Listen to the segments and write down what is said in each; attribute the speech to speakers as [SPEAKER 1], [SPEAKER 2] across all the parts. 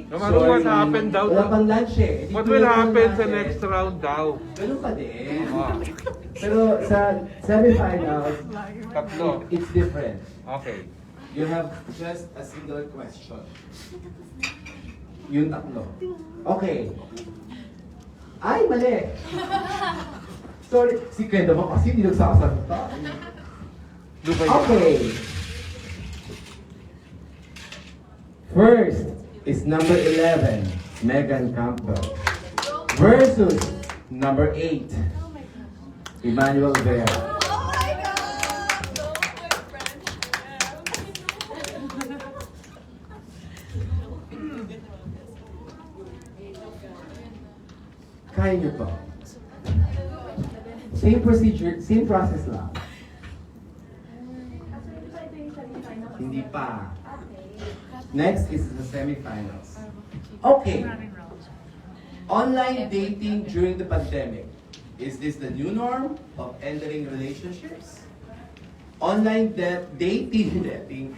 [SPEAKER 1] No matter what
[SPEAKER 2] Sorry.
[SPEAKER 1] happened daw.
[SPEAKER 2] Wala pang lunch eh.
[SPEAKER 1] What
[SPEAKER 2] Dito
[SPEAKER 1] will
[SPEAKER 2] na
[SPEAKER 1] happen sa
[SPEAKER 2] natin.
[SPEAKER 1] next round daw?
[SPEAKER 2] Ganun pa din.
[SPEAKER 1] Ah,
[SPEAKER 2] Pero sa semifinals,
[SPEAKER 1] tatlo.
[SPEAKER 2] it's different.
[SPEAKER 1] Okay.
[SPEAKER 2] You have just a single question. Yung tatlo. Okay. Ay, mali. Sorry. Si Ken naman kasi hindi nagsasalita.
[SPEAKER 1] Lubay.
[SPEAKER 2] Okay. First is number 11, Megan Campbell, versus number 8, Emmanuel Vera.
[SPEAKER 3] Oh my God! So my friend.
[SPEAKER 2] Kaya niyo to. Same procedure, same process lang. Hindi pa. Next is the semifinals. Okay. Online dating during the pandemic. Is this the new norm of entering relationships? Online dating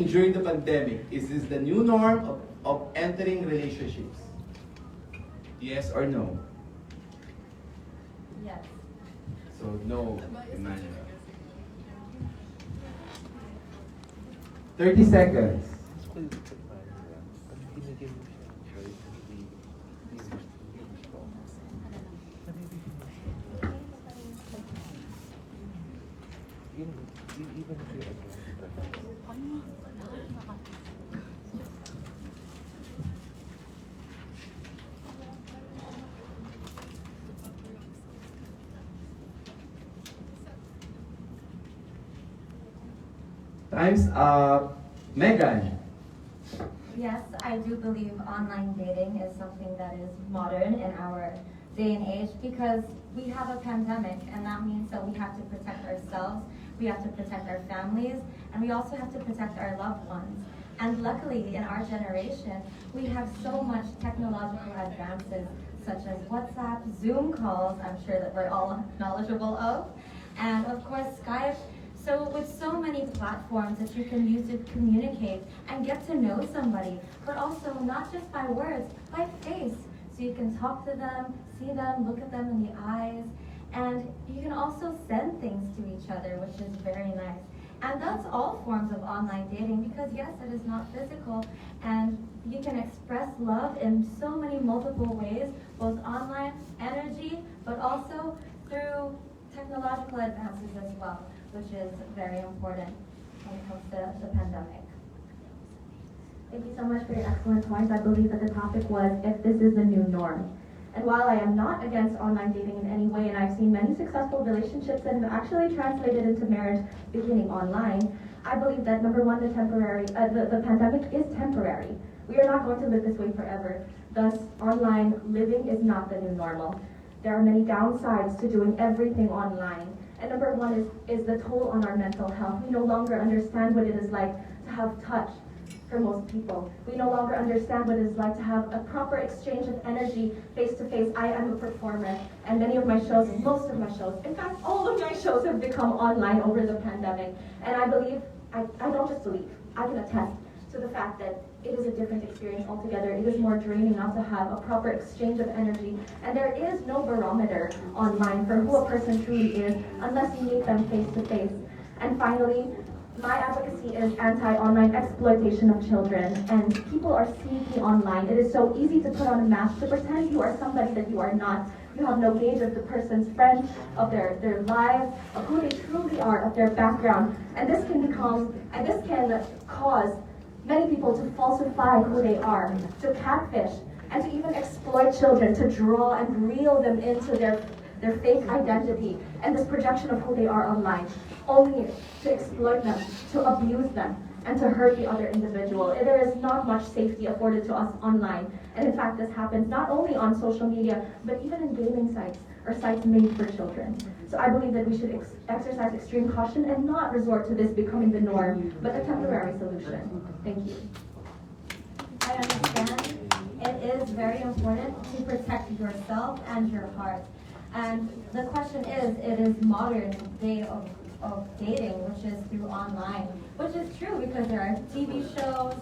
[SPEAKER 2] during the pandemic. Is this the new norm of entering relationships? Yes or no?
[SPEAKER 3] Yes.
[SPEAKER 2] So no, Emmanuel. 30 seconds. Time's up. Megan.
[SPEAKER 3] Yes, I do believe online dating is something that is modern in our day and age because we have a pandemic, and that means that we have to protect ourselves, we have to protect our families, and we also have to protect our loved ones. And luckily, in our generation, we have so much technological advances such as WhatsApp, Zoom calls, I'm sure that we're all knowledgeable of, and of course Skype. So with so many platforms that you can use to communicate and get to know somebody, but also not just by words, by face. So you can talk to them, see them, look at them in the eyes, and you can also send things to each other, which is very nice. And that's all forms of online dating because yes, it is not physical, and you can express love in so many multiple ways, both online, energy, but also through technological advances as well, which is very important when it comes to the pandemic.
[SPEAKER 4] Thank you so much for your excellent points. I believe that the topic was if this is the new norm. And while I am not against online dating in any way, and I've seen many successful relationships that have actually translated into marriage beginning online, I believe that number one, the pandemic is temporary. We are not going to live this way forever. Thus, online living is not the new normal. There are many downsides to doing everything online. And number one is the toll on our mental health. We no longer understand what it is like to have touch for most people. We no longer understand what it is like to have a proper exchange of energy face to face. I am a performer, and many of my shows, most of my shows, in fact, all of my shows have become online over the pandemic. And I believe, I don't just believe, I can attest to the fact that it is a different experience altogether. It is more draining not to have a proper exchange of energy. And there is no barometer online for who a person truly is unless you meet them face to face. And finally, my advocacy is anti-online exploitation of children, and people are sneaky online. It is so easy to put on a mask, to pretend you are somebody that you are not. You have no gauge of the person's friends, of their lives, of who they truly are, of their background. And this can cause many people to falsify who they are, to catfish, and to even exploit children, to draw and reel them into their fake identity and this projection of who they are online, only to exploit them, to abuse them, and to hurt the other individual. There is not much safety afforded to us online. And in fact, this happens not only on social media, but even in gaming sites or sites made for children. So I believe that we should exercise extreme caution and not resort to this becoming the norm, but a temporary solution. Thank you.
[SPEAKER 3] I understand. It is very important to protect yourself and your heart. And the question is, it is modern day of dating, which is through online, which is true because there are TV shows,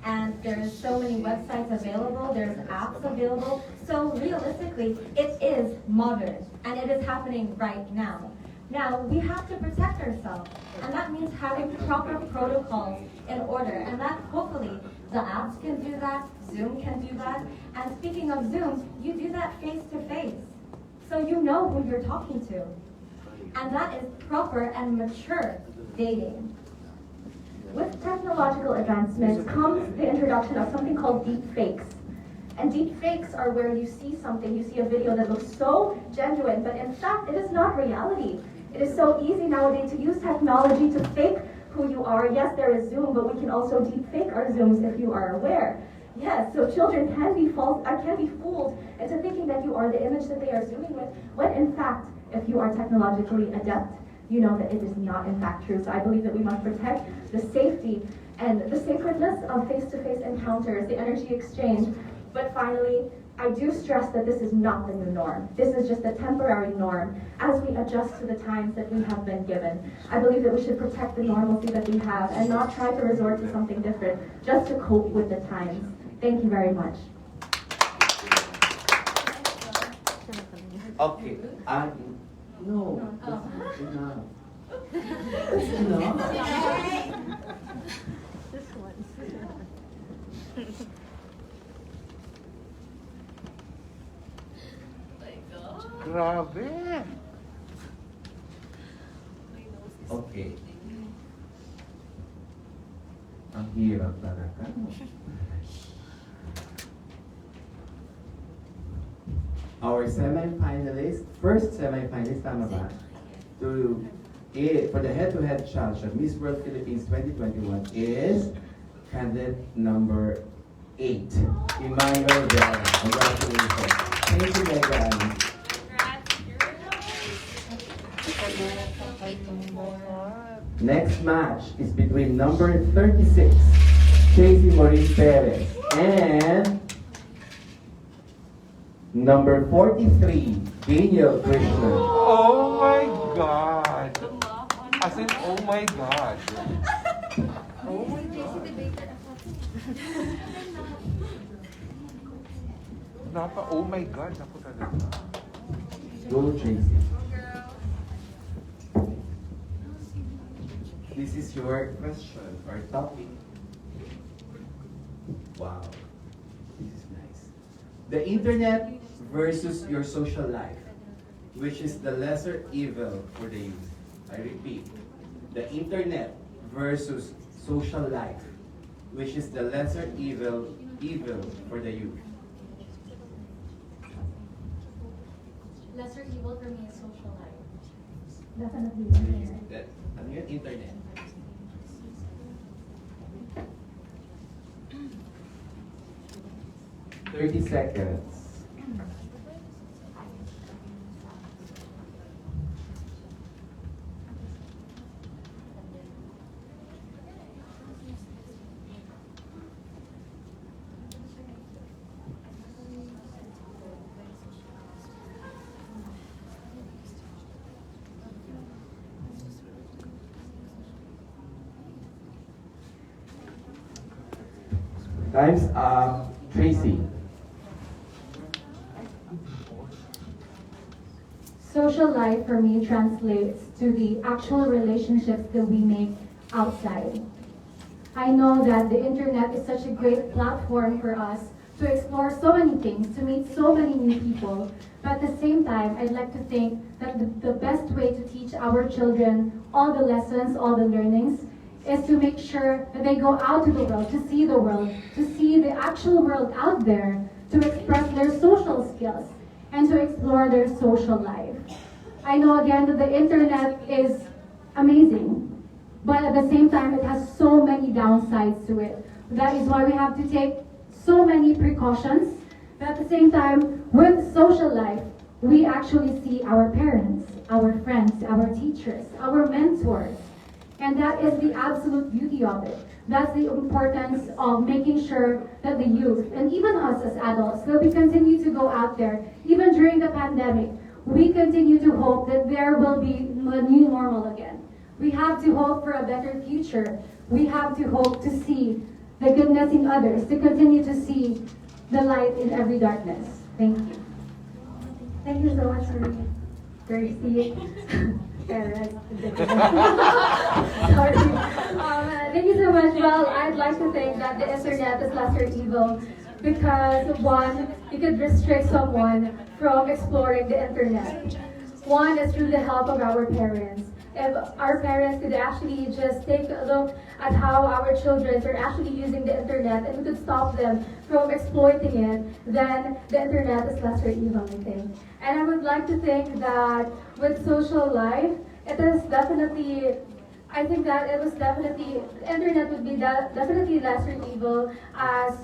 [SPEAKER 3] and there's so many websites available, there's apps available. So realistically, it is modern, and it is happening right now. Now, we have to protect ourselves, and that means having proper protocols in order, and that hopefully the apps can do that, Zoom can do that, and speaking of Zoom, you do that face to face. So you know who you're talking to. And that is proper and mature dating.
[SPEAKER 4] With technological advancements comes the introduction of something called deep fakes. And deep fakes are where you see something, you see a video that looks so genuine, but in fact, it is not reality. It is so easy nowadays to use technology to fake who you are. Yes, there is Zoom, but we can also deep fake our Zooms if you are aware. Yes, so children can be fooled into thinking that you are the image that they are Zooming with, when in fact, if you are technologically adept, you know that it is not in fact true. So I believe that we must protect the safety and the sacredness of face-to-face encounters, the energy exchange. But finally, I do stress that this is not the new norm. This is just a temporary norm as we adjust to the times that we have been given. I believe that we should protect the normalcy that we have and not try to resort to something different just to cope with the times. Thank you very much.
[SPEAKER 2] Okay. No. That's enough. That's enough.
[SPEAKER 1] Grabe.
[SPEAKER 2] Okay. Ang hirap talaga. Our semi-finalists, first semi-finalist, tama ba? For the head-to-head challenge of Miss World Philippines 2021 is candidate number 8, Emmanuel Vera. Congratulations. Thank you, Megan. Next match is between number 36, Casey Maurice Perez, and number 43, Daniel Krishnan.
[SPEAKER 1] Oh my God. As in, oh my God. Oh my God. Oh my God. Naku talaga.
[SPEAKER 2] Go, Tracy. This is your question or topic. Wow. This is nice. The internet versus your social life. Which is the lesser evil for the youth? I repeat, the internet versus social life, which is the lesser evil for the youth?
[SPEAKER 3] Lesser evil for me is social life.
[SPEAKER 4] Definitely.
[SPEAKER 2] Ano yun? Internet. $30 seconds. Time's up. Tracy.
[SPEAKER 4] Social life for me translates to the actual relationships that we make outside. I know that the internet is such a great platform for us to explore so many things, to meet so many new people. But at the same time, I'd like to think that the best way to teach our children all the lessons, all the learnings, is to make sure that they go out to the world, to see the actual world out there, to express their social skills, and to explore their social life. I know again that the internet is amazing, but at the same time it has so many downsides to it. That is why we have to take so many precautions, but at the same time, with social life, we actually see our parents, our friends, our teachers, our mentors. And that is the absolute beauty of it. That's the importance of making sure that the youth, and even us as adults, that we continue to go out there, even during the pandemic, we continue to hope that there will be a new normal again. We have to hope for a better future. We have to hope to see
[SPEAKER 5] the goodness in others, to continue to see the light in every darkness. Thank you.
[SPEAKER 4] Thank you so much for Gracie.
[SPEAKER 5] Sorry. Thank you so much. Well, I'd like to think that the internet is lesser evil because one, you could restrict someone from exploring the internet. One is through the help of our parents. If our parents could actually just take a look at how our children are actually using the internet and we could stop them from exploiting it, then the internet is lesser evil, I think. And I would like to think that with social life, it is definitely, I think that it was definitely, the internet would be definitely lesser evil as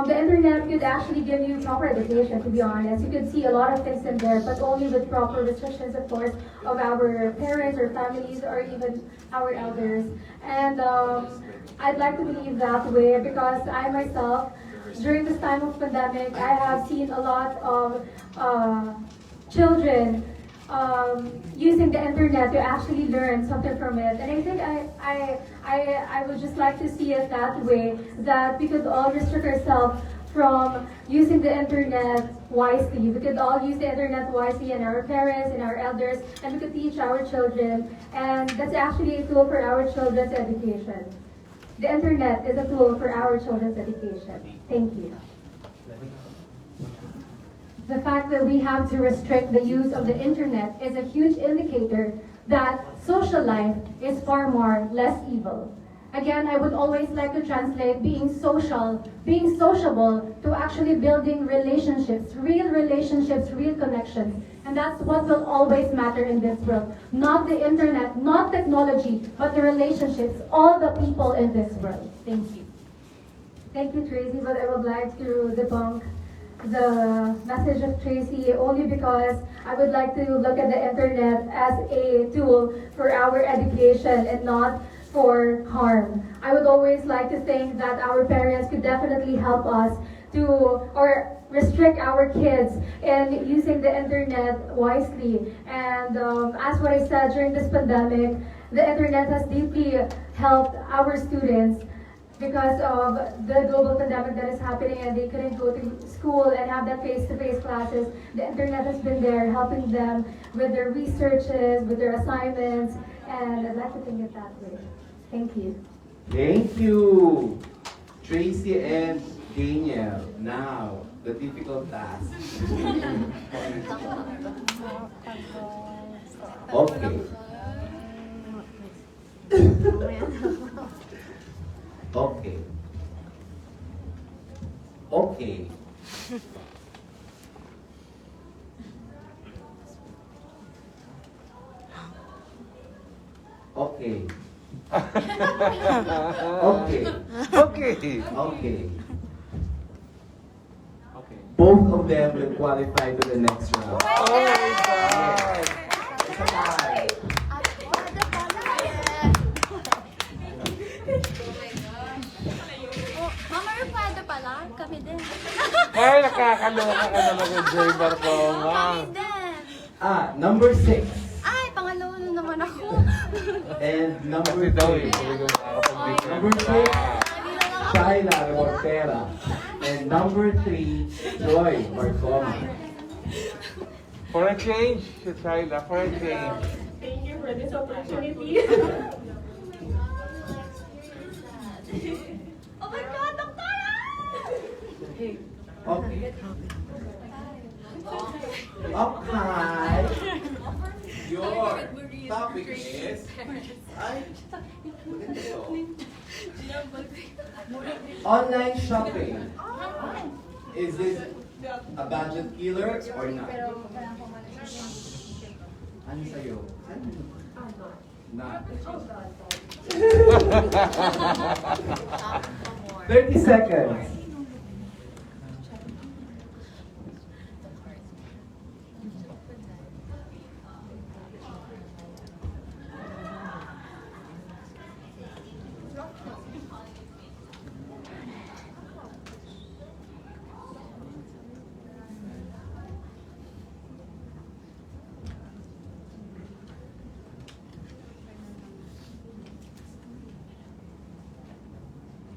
[SPEAKER 5] the internet could actually give you proper education, to be honest. You could see a lot of things in there, but only with proper restrictions, of course, of our parents or families or even our elders. And I'd like to believe that way because I myself, during this time of pandemic, I have seen a lot of children using the internet to actually learn something from it. And I think I would just like to see it that way, that we could all restrict ourselves from using the internet wisely. We could all use the internet wisely, and our parents and our elders, and we could teach our children. And that's actually a tool for our children's education. The internet is a tool for our children's education. Thank you. The fact that we have to restrict the use of the internet is a huge indicator that social life is far more less evil. Again, I would always like to translate being social, being sociable to actually building relationships, real connections. And that's what will always matter in this world. Not the internet, not technology, but the relationships, all the people in this world. Thank you.
[SPEAKER 4] Thank you, Tracy, but I would like to debunk the message of Tracy only because I would like to look at the internet as a tool for our education and not for harm. I would always like to think that our parents could definitely help us to or restrict our kids in using the internet wisely. And as what I said during this pandemic, the internet has deeply helped our students because of the global pandemic that is happening and they couldn't go to school and have that face-to-face classes. The internet has been there helping them with their researches, with their assignments, and I'd like to think it that way. Thank you.
[SPEAKER 2] Thank you, Tracy and Daniel. Now, the difficult task. Okay. Okay. Okay. Okay. Okay.
[SPEAKER 1] Okay.
[SPEAKER 2] Okay. Both of them will qualify to the next round.
[SPEAKER 1] Oh my God.
[SPEAKER 2] It's a tie.
[SPEAKER 6] Mama Rufada pala, kami din.
[SPEAKER 1] Ay, nakakaloka ka naman kay Joy Barcoma.
[SPEAKER 6] Kami din.
[SPEAKER 2] Number 6.
[SPEAKER 6] Ay, pangalawa na naman ako.
[SPEAKER 2] And number
[SPEAKER 1] Kasi daw
[SPEAKER 2] 3.
[SPEAKER 1] eh, hindi ko makakapag-date.
[SPEAKER 2] Number 6, Shaila Remontera. And number 3, Joy Barcoma.
[SPEAKER 1] For a change, Shaila, for a change.
[SPEAKER 4] Thank you for this opportunity.
[SPEAKER 6] Oh my God, doktora!
[SPEAKER 2] Okay. Your topic is... Ay, maganda yun. Online shopping. Is this a budget killer or not? Ano sa'yo? Ano? Not. 30 seconds.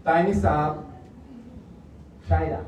[SPEAKER 2] Time is up. Shaira.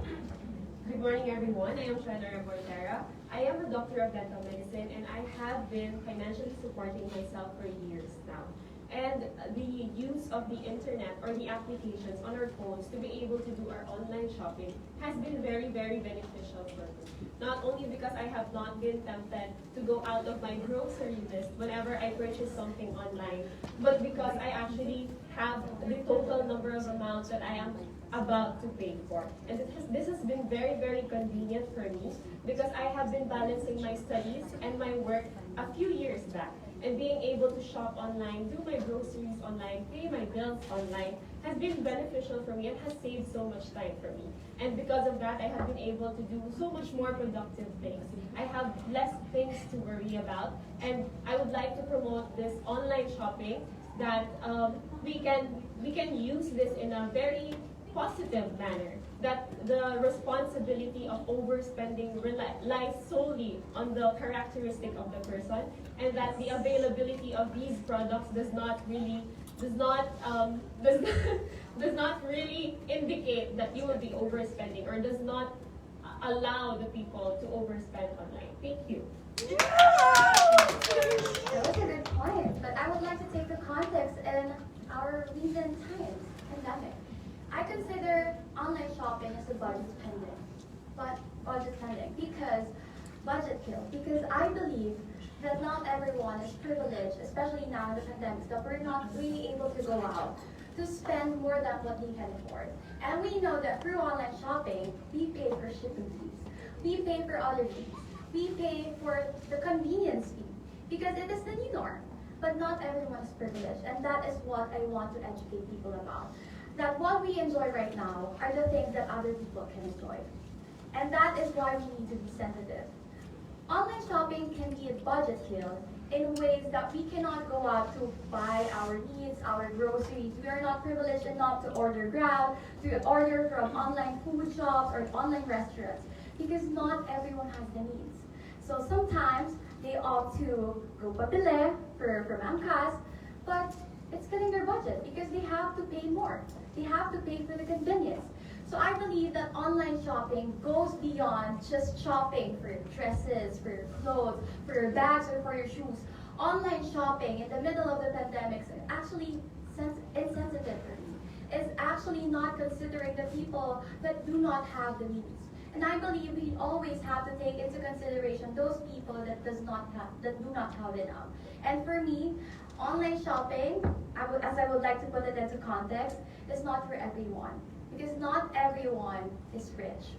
[SPEAKER 7] Good morning, everyone. I am Shaila Reportera. I am a doctor of dental medicine, and I have been financially supporting myself for years now. And the use of the internet or the applications on our phones to be able to do our online shopping has been very, very beneficial for me. Not only because I have not been tempted to go out of my grocery list whenever I purchase something online, but because I actually have the total number of amounts that I am about to pay for. And this has been very, very convenient for me because I have been balancing my studies and my work a few years back. And being able to shop online, do my groceries online, pay my bills online has been beneficial for me and has saved so much time for me. And because of that, I have been able to do so much more productive things. I have less things to worry about, and I would like to promote this online shopping that we can use this in a very positive manner, that the responsibility of overspending lies solely on the characteristic of the person, and that the availability of these products does not really indicate that you will be overspending, or does not allow the people to overspend online. Thank you.
[SPEAKER 4] That was a good point, but I would like to take the context in our recent times, pandemic. I consider online shopping as a budget spending because budget kills. Because I believe that not everyone is privileged, especially now in the pandemic, that we're not really able to go out to spend more than what we can afford. And we know that through online shopping, we pay for shipping fees, we pay for other fees, we pay for the convenience fee, because it is the new norm. But not everyone is privileged, and that is what I want to educate people about. That what we enjoy right now are the things that other people can enjoy. And that is why we need to be sensitive. Online shopping can be a budget kill in ways that we cannot go out to buy our needs, our groceries. We are not privileged enough to order Grab, to order from online food shops or online restaurants, because not everyone has the needs. So sometimes they opt to go papile from Angkas, but it's killing their budget because they have to pay more. They have to pay for the convenience. So I believe that online shopping goes beyond just shopping for dresses, for your clothes, for your bags, or for your shoes. Online shopping in the middle of the pandemic is actually insensitive for me. It's actually not considering the people that do not have the means. And I believe we always have to take into consideration those people that do not have enough. And for me, online shopping, as I would like to put it into context, is not for everyone. Because not everyone is rich.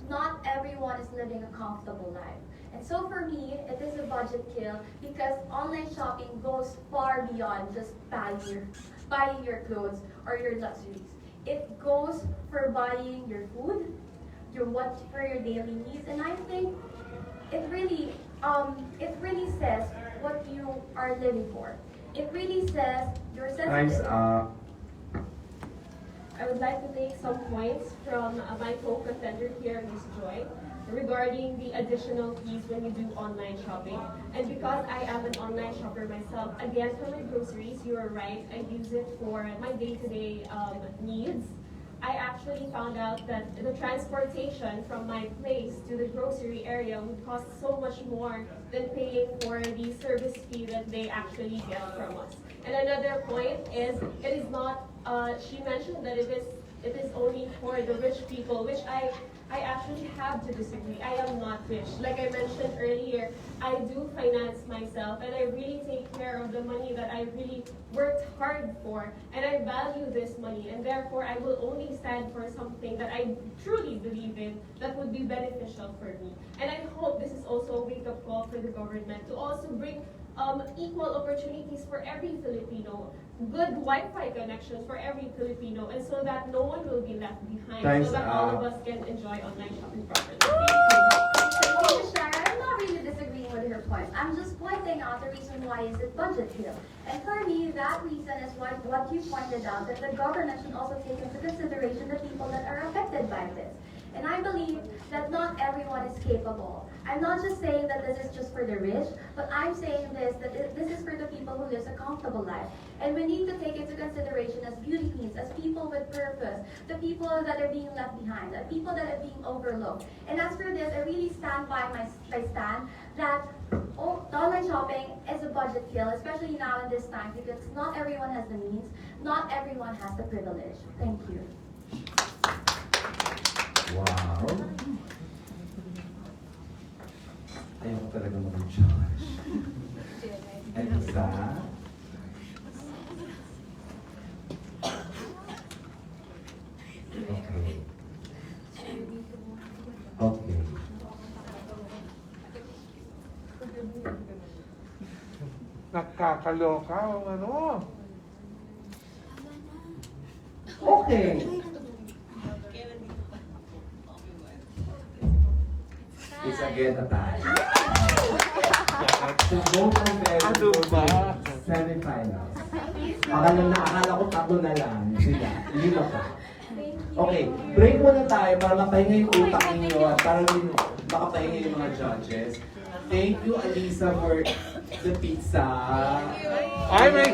[SPEAKER 4] Not everyone is living a comfortable life. And so for me, it is a budget kill because online shopping goes far beyond just buying your clothes or your luxuries. It goes for buying your food, for your daily needs, and I think it really says what you are living for. It really says your sensitivity.
[SPEAKER 2] Time's up.
[SPEAKER 7] I would like to make some points from my co-contender here, Ms. Joy, regarding the additional fees when you do online shopping. And because I am an online shopper myself, again, for my groceries, you are right, I use it for my day-to-day needs. I actually found out that the transportation from my place to the grocery area would cost so much more than paying for the service fee that they actually get from us. And another point is, it is not, she mentioned that it is only for the rich people, which I actually have to disagree. I am not rich. Like I mentioned earlier, I do finance myself, and I really take care of the money that I really worked hard for, and I value this money, and therefore I will only stand for something that I truly believe in that would be beneficial for me. And I hope this is also a wake-up call for the government to also bring equal opportunities for every Filipino, good Wi-Fi connections for every Filipino, and so that no one will be left behind,
[SPEAKER 2] Thanks,
[SPEAKER 7] so that all of us can enjoy online shopping properly.
[SPEAKER 4] Thank you, Shara. I'm not really disagreeing with her points. I'm just pointing out the reason why is it budget kill. And for me, that reason is what you pointed out, that the government should also take into consideration the people that are affected by this. And I believe that not everyone is capable. I'm not just saying that this is just for the rich, but I'm saying this, that this is for the people who live a comfortable life. And we need to take into consideration as beauty queens, as people with purpose, the people that are being left behind, the people that are being overlooked. And as for this, I really stand by my stand that online shopping is a budget kill, especially now in this time, because not everyone has the means, not everyone has the privilege. Thank you.
[SPEAKER 2] Wow. Ayaw ko talaga mag-charge. And isa. Okay. Okay.
[SPEAKER 1] Nakakaloka o ano.
[SPEAKER 2] Okay. It's again a tie. So both of them
[SPEAKER 1] Ano
[SPEAKER 2] will go
[SPEAKER 1] ba?
[SPEAKER 2] to semifinals. Akala ko tatlo na lang sila. Lima pa. Okay, break muna tayo para mapahinga yung utak ninyo at para makapahinga yung mga judges. Thank you, Alisa, for the pizza.
[SPEAKER 1] Ay, may